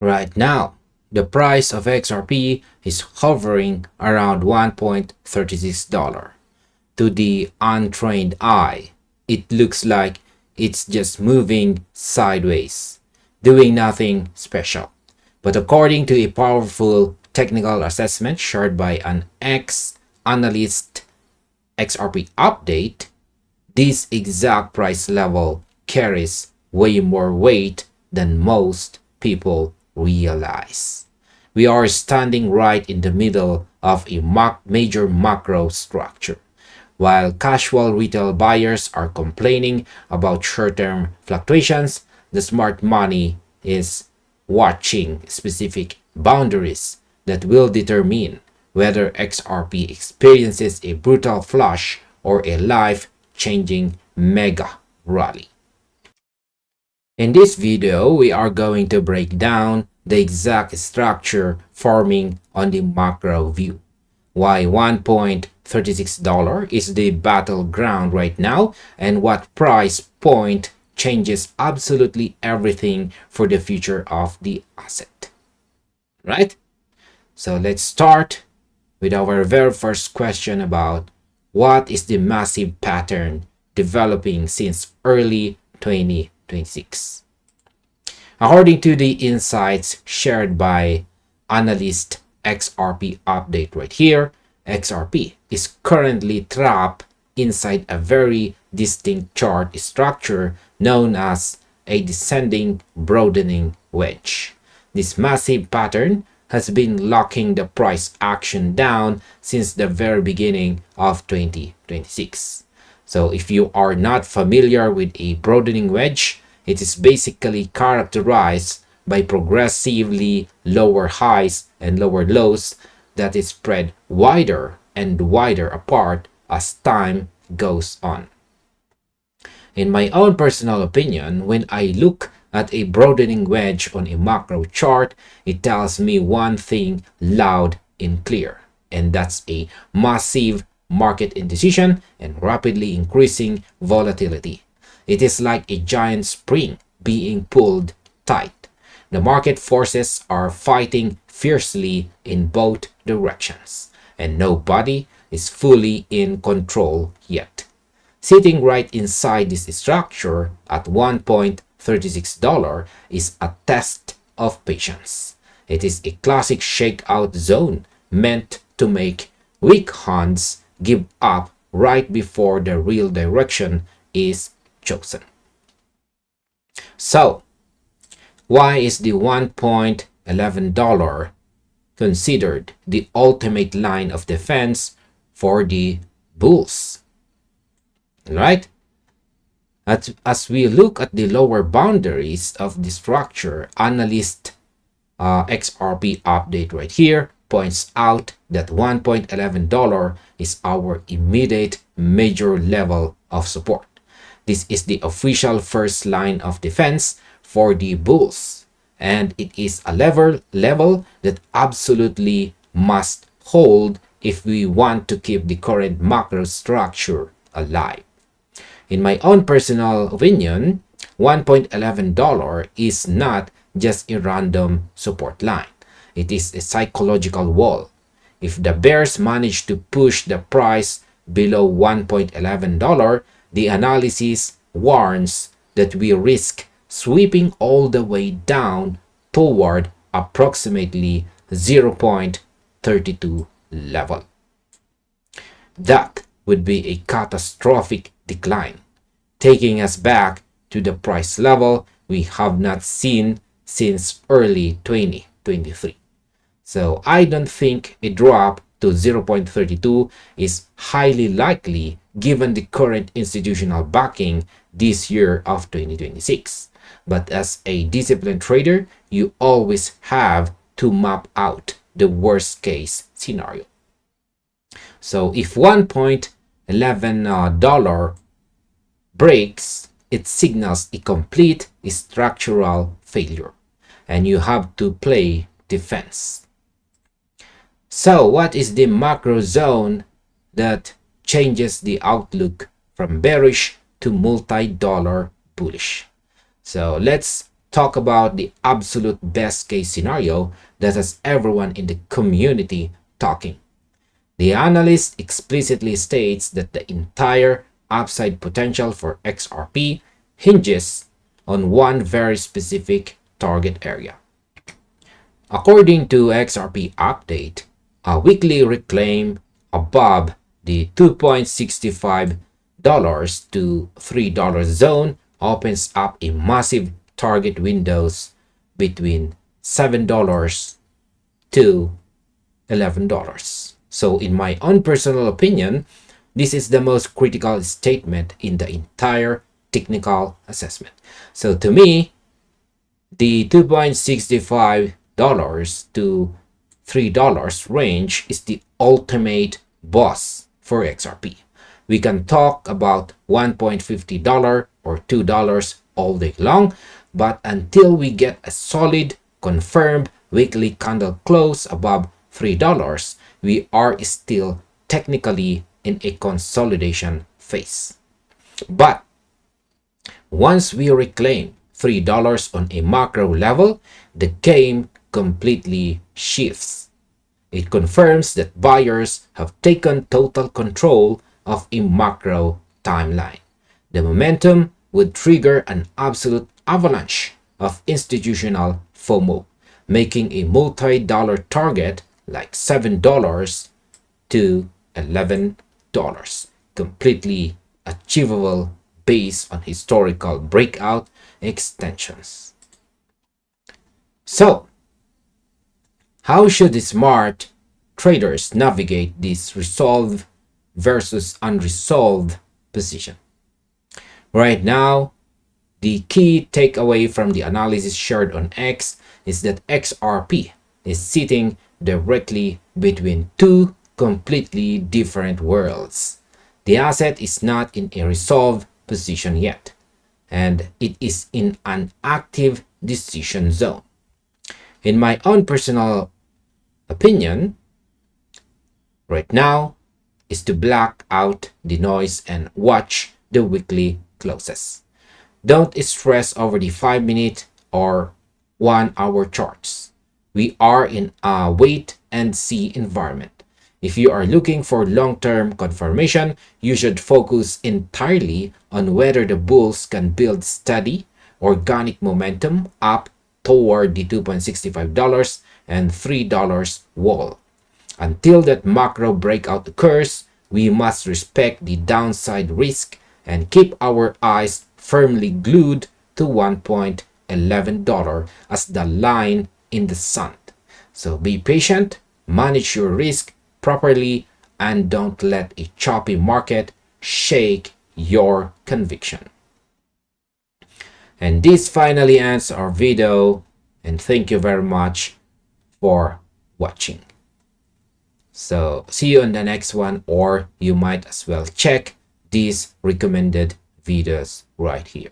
Right now, the price of XRP is hovering around $1.36. To the untrained eye, it looks like it's just moving sideways, doing nothing special. But according to a powerful technical assessment shared by an ex-analyst XRP update, this exact price level carries way more weight than most people realize. We are standing right in the middle of a major macro structure. While casual retail buyers are complaining about short-term fluctuations, the smart money is watching specific boundaries that will determine whether XRP experiences a brutal flush or a life-changing mega rally. In this video, we are going to break down the exact structure forming on the macro view, why $1.36 is the battleground right now, and what price point changes absolutely everything for the future of the asset. Right? So let's start with our very first question about what is the massive pattern developing since early 2026. According to the insights shared by analyst XRP update right here, XRP is currently trapped inside a very distinct chart structure known as a descending broadening wedge. This massive pattern has been locking the price action down since the very beginning of 2026. So if you are not familiar with a broadening wedge, it is basically characterized by progressively lower highs and lower lows that is spread wider and wider apart as time goes on. In my own personal opinion, when I look at a broadening wedge on a macro chart, it tells me one thing loud and clear, and that's a massive market indecision and rapidly increasing volatility. It is like a giant spring being pulled tight. The market forces are fighting fiercely in both directions, and nobody is fully in control yet. Sitting right inside this structure at $1.36 is a test of patience. It is a classic shakeout zone meant to make weak hands give up right before the real direction is chosen. So, why is the $1.11 considered the ultimate line of defense for the bulls? Right? As we look at the lower boundaries of the structure, analyst XRP update right here points out that $1.11 is our immediate major level of support. This is the official first line of defense for the bulls, and it is a level that absolutely must hold if we want to keep the current macro structure alive. In my own personal opinion, $1.11 is not just a random support line. It is a psychological wall. If the bears manage to push the price below $1.11, the analysis warns that we risk sweeping all the way down toward approximately 0.32 level. That would be a catastrophic decline, taking us back to the price level we have not seen since early 2023. So I don't think a drop to 0.32 is highly likely given the current institutional backing this year of 2026. But as a disciplined trader, you always have to map out the worst case scenario. So if $1.11 breaks, it signals a complete structural failure, and you have to play defense. So what is the macro zone that changes the outlook from bearish to multi-dollar bullish? So let's talk about the absolute best case scenario that has everyone in the community talking. The analyst explicitly states that the entire upside potential for XRP hinges on one very specific target area. According to XRP update, a weekly reclaim above the $2.65 to $3 zone opens up a massive target windows between $7 to $11. So in my own personal opinion, this is the most critical statement in the entire technical assessment. So to me, the $2.65 to $3 range is the ultimate boss for XRP. We can talk about $1.50 or $2 all day long, but until we get a solid, confirmed weekly candle close above $3, we are still technically in a consolidation phase. But once we reclaim $3 on a macro level, the game completely shifts. It confirms that buyers have taken total control of a macro timeline. The momentum would trigger an absolute avalanche of institutional FOMO, making a multi-dollar target like $7 to $11 completely achievable based on historical breakout extensions. So, how should the smart traders navigate this resolved versus unresolved position? Right now, the key takeaway from the analysis shared on X is that XRP is sitting directly between two completely different worlds. The asset is not in a resolved position yet, and it is in an active decision zone. In my own personal opinion, right now is to black out the noise and watch the weekly closes. Don't stress over the 5-minute or 1-hour charts. We are in a wait and see environment. If you are looking for long-term confirmation, you should focus entirely on whether the bulls can build steady, organic momentum up toward the $2.65 and $3 wall. Until that macro breakout occurs, we must respect the downside risk and keep our eyes firmly glued to $1.11 as the line in the sand. So be patient, manage your risk properly, and don't let a choppy market shake your conviction. And this finally ends our video, and thank you very much for watching. So see you in the next one, or you might as well check these recommended videos right here.